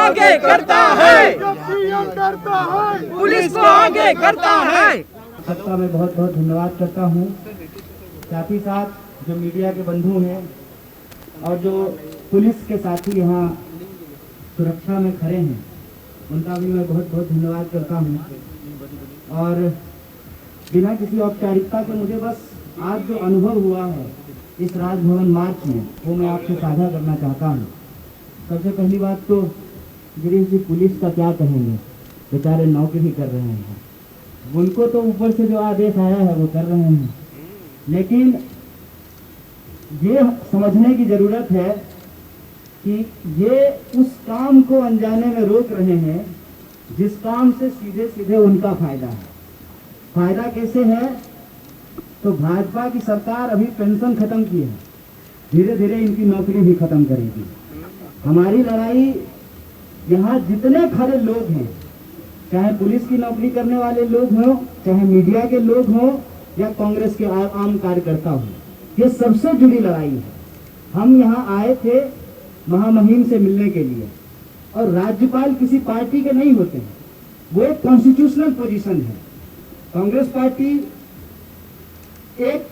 आगे करता है, करता है, पुलिस को आगे करता है। सबका मैं बहुत बहुत धन्यवाद करता हूँ। साथ ही साथ जो मीडिया के बंधु हैं और जो पुलिस के साथी यहाँ सुरक्षा में खड़े हैं, उनका भी मैं बहुत बहुत धन्यवाद करता हूँ। और बिना किसी औपचारिकता के मुझे बस आज जो अनुभव हुआ है इस राजभवन मार्च में, वो मैं आपसे साझा करना चाहता हूँ। सबसे पहली बात तो गिरीश जी, पुलिस का क्या कहेंगे, बेचारे नौकरी कर रहे हैं, उनको तो ऊपर से जो आदेश आया है वो कर रहे हैं, लेकिन ये समझने की जरूरत है कि ये उस काम को अनजाने में रोक रहे हैं जिस काम से सीधे सीधे उनका फायदा है। फायदा कैसे है? तो भाजपा की सरकार अभी पेंशन खत्म की है, धीरे धीरे इनकी नौकरी भी खत्म करेगी। हमारी लड़ाई यहाँ जितने खड़े लोग हैं, चाहे पुलिस की नौकरी करने वाले लोग हों, चाहे मीडिया के लोग हों या कांग्रेस के आम कार्यकर्ता हों, ये सबसे जुड़ी लड़ाई है। हम यहाँ आए थे महामहिम से मिलने के लिए, और राज्यपाल किसी पार्टी के नहीं होते हैं, वो एक कॉन्स्टिट्यूशनल पोजीशन है। कांग्रेस पार्टी एक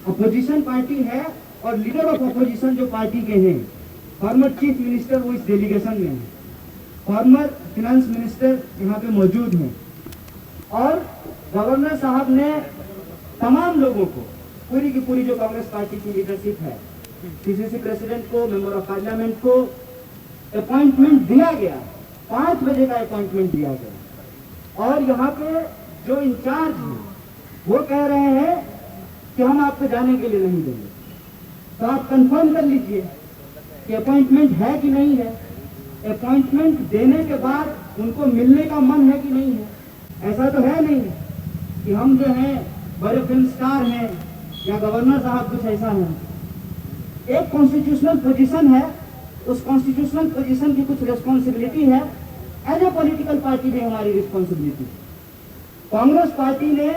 अपोजिशन पार्टी है और लीडर ऑफ अपोजिशन जो पार्टी के हैं, फॉर्मर चीफ मिनिस्टर वो इस डेलीगेशन में है, फॉर्मर फिनेंस मिनिस्टर यहाँ पे मौजूद हैं, और गवर्नर साहब ने तमाम लोगों को, पूरी की पूरी जो कांग्रेस पार्टी की लीडरशिप है, पीसीसी प्रेसिडेंट को, मेंबर ऑफ पार्लियामेंट को अपॉइंटमेंट दिया गया, 5 बजे का अपॉइंटमेंट दिया गया। और यहाँ पे जो इंचार्ज हैं वो कह रहे हैं कि हम आपको जाने के लिए नहीं देंगे। तो आप कंफर्म कर लीजिए कि अपॉइंटमेंट है कि नहीं है। अपॉइंटमेंट देने के बाद उनको मिलने का मन है कि नहीं है। ऐसा तो है नहीं कि हम जो हैं बड़े फिल्म स्टार हैं या गवर्नर साहब कुछ ऐसा है। एक कॉन्स्टिट्यूशनल पोजीशन है, उस कॉन्स्टिट्यूशनल पोजीशन की कुछ रिस्पॉन्सिबिलिटी है। एज ए पॉलिटिकल पार्टी भी हमारी रिस्पॉन्सिबिलिटी है। कांग्रेस पार्टी ने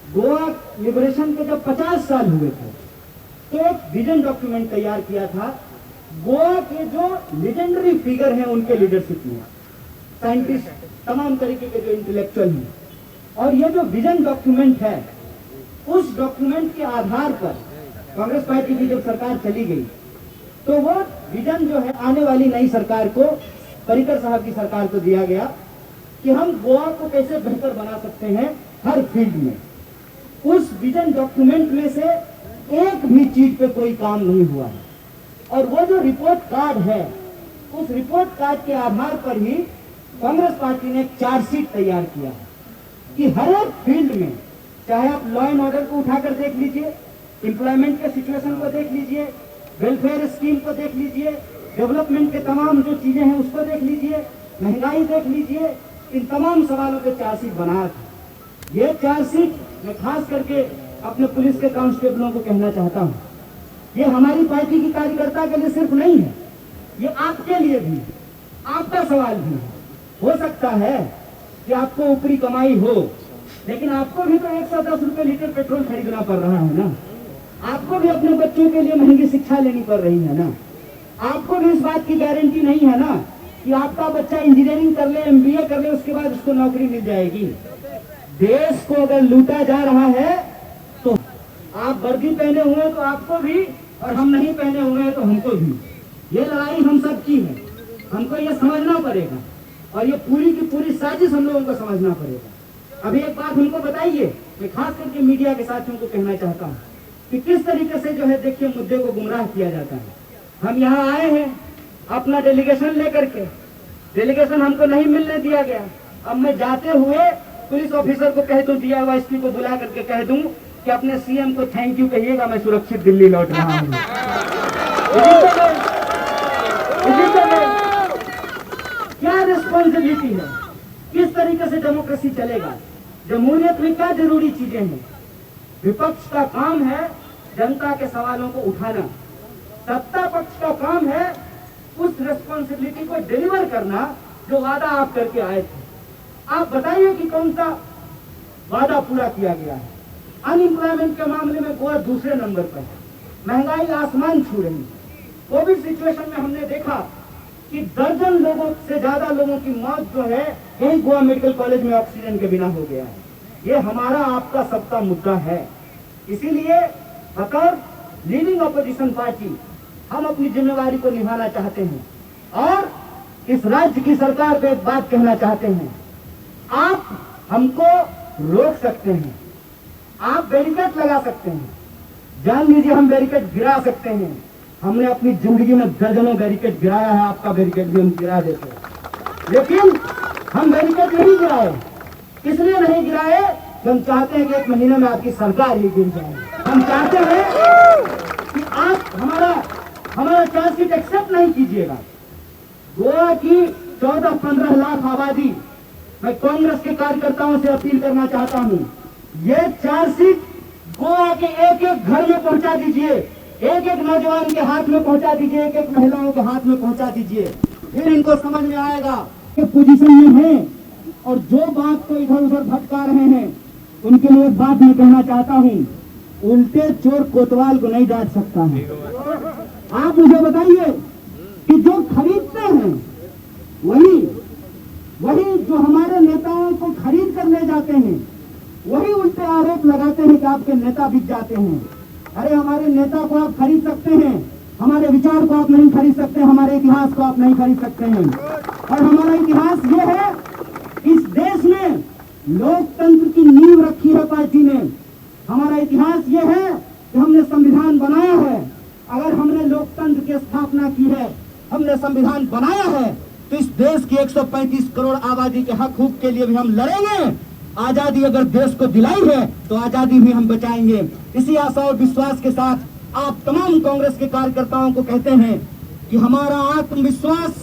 गोवा लिबरेशन के जब 50 साल हुए थे तो एक विजन डॉक्यूमेंट तैयार किया था। गोवा के जो लेजेंडरी फिगर हैं उनके लीडरशिप में, साइंटिस्ट, तमाम तरीके के जो इंटेलेक्चुअल हैं, और ये जो विजन डॉक्यूमेंट है, उस डॉक्यूमेंट के आधार पर कांग्रेस पार्टी की जब सरकार चली गई तो वो विजन जो है आने वाली नई सरकार को, पर्रिकर साहब की सरकार को दिया गया कि हम गोवा को कैसे बेहतर बना सकते हैं हर फील्ड में। उस विजन डॉक्यूमेंट में से एक भी चीज पे कोई काम नहीं हुआ है, और वो जो रिपोर्ट कार्ड है, उस रिपोर्ट कार्ड के आधार पर ही कांग्रेस पार्टी ने एक चार्जशीट तैयार किया है कि हर एक फील्ड में, चाहे आप लॉ एंड ऑर्डर को उठाकर देख लीजिए, एम्प्लॉयमेंट के सिचुएशन को देख लीजिए, वेलफेयर स्कीम को देख लीजिए, डेवलपमेंट के तमाम जो चीजें हैं उसको देख लीजिए, महंगाई देख लीजिए, इन तमाम सवालों पे चार्जशीट बनाया था। ये चार्जशीट मैं खास करके अपने पुलिस के कांस्टेबलों को कहना चाहता हूँ, ये हमारी पार्टी की कार्यकर्ता के लिए सिर्फ नहीं है, ये आपके लिए भी, आपका सवाल भी है। हो सकता है कि आपको ऊपरी कमाई हो, लेकिन आपको भी तो 110 रुपए लीटर पेट्रोल खरीदना पड़ रहा है ना, आपको भी अपने बच्चों के लिए महंगी शिक्षा लेनी पड़ रही है ना, आपको भी इस बात की गारंटी नहीं है ना कि आपका बच्चा इंजीनियरिंग कर ले, एमबीए कर ले, उसके बाद उसको नौकरी मिल जाएगी। देश को अगर लूटा जा रहा है तो आप वर्दी पहने हुए तो आपको भी, और हम नहीं पहने हुए तो हमको भी। ये लड़ाई हम सब की है, हमको ये समझना पड़ेगा, और ये पूरी की पूरी साजिश हम लोगों को समझना पड़ेगा। अभी एक बात हमको बताइए, मैं खास करके मीडिया के साथियों को कहना चाहता हूँ कि किस तरीके से जो है देखिए मुद्दे को गुमराह किया जाता है। हम यहाँ आए हैं अपना डेलीगेशन लेकर के, डेलीगेशन हमको नहीं मिलने दिया गया। अब मैं जाते हुए पुलिस ऑफिसर को कह दूं, डीआईवाईएसपी को बुला करके कह दूं कि अपने सीएम को थैंक यू कहिएगा, मैं सुरक्षित दिल्ली लौट रहा हूं। क्या रिस्पॉन्सिबिलिटी है, किस तरीके से डेमोक्रेसी चलेगा, जमहूरियत में क्या जरूरी चीजें हैं। विपक्ष का काम है जनता के सवालों को उठाना, सत्ता पक्ष का काम है उस रिस्पॉन्सिबिलिटी को डिलीवर करना जो वादा आप करके आए थे। आप बताइए कि कौन सा वादा पूरा किया गया है। अनएम्प्लॉयमेंट के मामले में गोवा दूसरे नंबर पर है, महंगाई आसमान छू रही है। कोविड सिचुएशन में हमने देखा कि दर्जन लोगों से ज्यादा लोगों की मौत जो है यही गोवा मेडिकल कॉलेज में ऑक्सीजन के बिना हो गया है। ये हमारा आपका सबका मुद्दा है। इसीलिए बतौर लीडिंग अपोजिशन पार्टी हम अपनी जिम्मेवारी को निभाना चाहते हैं और इस राज्य की सरकार को एक बात कहना चाहते हैं, आप हमको रोक सकते हैं, आप बैरिकेड लगा सकते हैं, जान लीजिए हम बैरिकेड गिरा सकते हैं। हमने अपनी जिंदगी में दर्जनों बैरिकेड गिराया है, आपका बैरिकेड भी हम गिरा देते हैं, लेकिन हम बैरिकेड नहीं गिराए। इसलिए नहीं गिराए कि हम चाहते हैं कि 1 महीने में आपकी सरकार ही गिर जाए। हम चाहते हैं कि आप हमारा चार्जशीट एक्सेप्ट नहीं कीजिएगा। गोवा की 14-15 लाख आबादी, मैं कांग्रेस के कार्यकर्ताओं से अपील करना चाहता हूं, ये चार्जशीट गोवा के एक एक घर में पहुंचा दीजिए, एक एक नौजवान के हाथ में पहुंचा दीजिए, एक एक महिलाओं के हाथ में पहुंचा दीजिए। फिर इनको समझ में आएगा कि पोजीशन में है और जो बात को इधर उधर भटका रहे हैं उनके लिए एक बात मैं कहना चाहता हूं, उल्टे चोर कोतवाल को नहीं डांट सकता है। आप मुझे बताइए कि जो खरीदते हैं वही जो हमारे नेताओं को खरीद कर ले जाते हैं वही उल्टे आरोप लगाते हैं कि आपके नेता बिक जाते हैं। अरे हमारे नेता को आप खरीद सकते हैं, हमारे विचार को आप नहीं खरीद सकते, हमारे इतिहास को आप नहीं खरीद सकते हैं। और हमारा इतिहास ये है, इस देश में लोकतंत्र की नींव रखी है पार्टी ने। हमारा इतिहास ये है कि हमने संविधान बनाया है। अगर हमने लोकतंत्र की स्थापना की है, हमने संविधान बनाया है, तो इस देश की 135 करोड़ आबादी के हक हुक के लिए भी हम लड़ेंगे। आजादी अगर देश को दिलाई है तो आजादी भी हम बचाएंगे। इसी आशा और विश्वास के साथ आप तमाम कांग्रेस के कार्यकर्ताओं को कहते हैं कि हमारा आत्मविश्वास,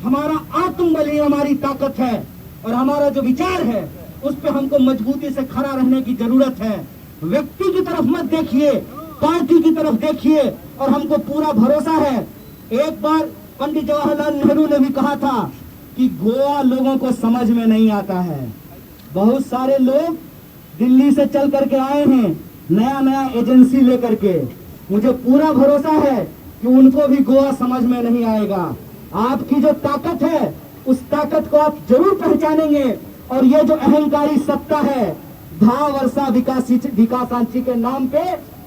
हमारा आत्मबल ही हमारी ताकत है और हमारा जो विचार है उस पर हमको मजबूती से खड़ा रहने की जरूरत है। व्यक्ति की तरफ मत देखिए, पार्टी की तरफ देखिए और हमको पूरा भरोसा है। एक बार पंडित जवाहरलाल नेहरू ने भी कहा था कि गोवा लोगों को समझ में नहीं आता है। बहुत सारे लोग दिल्ली से चल करके आए हैं नया एजेंसी लेकर के। मुझे पूरा भरोसा है कि उनको भी गोवा समझ में नहीं आएगा। आपकी जो ताकत है उस ताकत को आप जरूर पहचानेंगे और ये जो अहंकारी सत्ता है, धा वर्षा विकासांची के नाम पे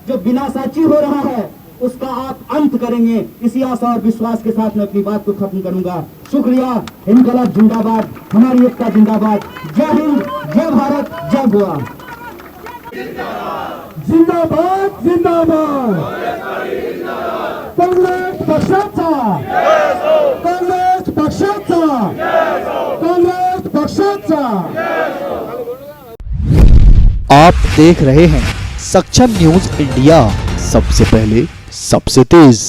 जो विनाशाची हो रहा है, उसका आप अंत करेंगे। इसी आशा और विश्वास के साथ मैं अपनी बात को खत्म करूंगा। शुक्रिया। इनकलाब जिंदाबाद, हमारी एकता जिंदाबाद। जय हिंद, जय भारत, जय गोवा। जिंदाबाद जिंदाबाद काँग्रेस पक्षाचा, काँग्रेस पक्षाचा, काँग्रेस पक्षाचा। आप देख रहे हैं सक्षम न्यूज इंडिया, सबसे पहले सबसे तेज।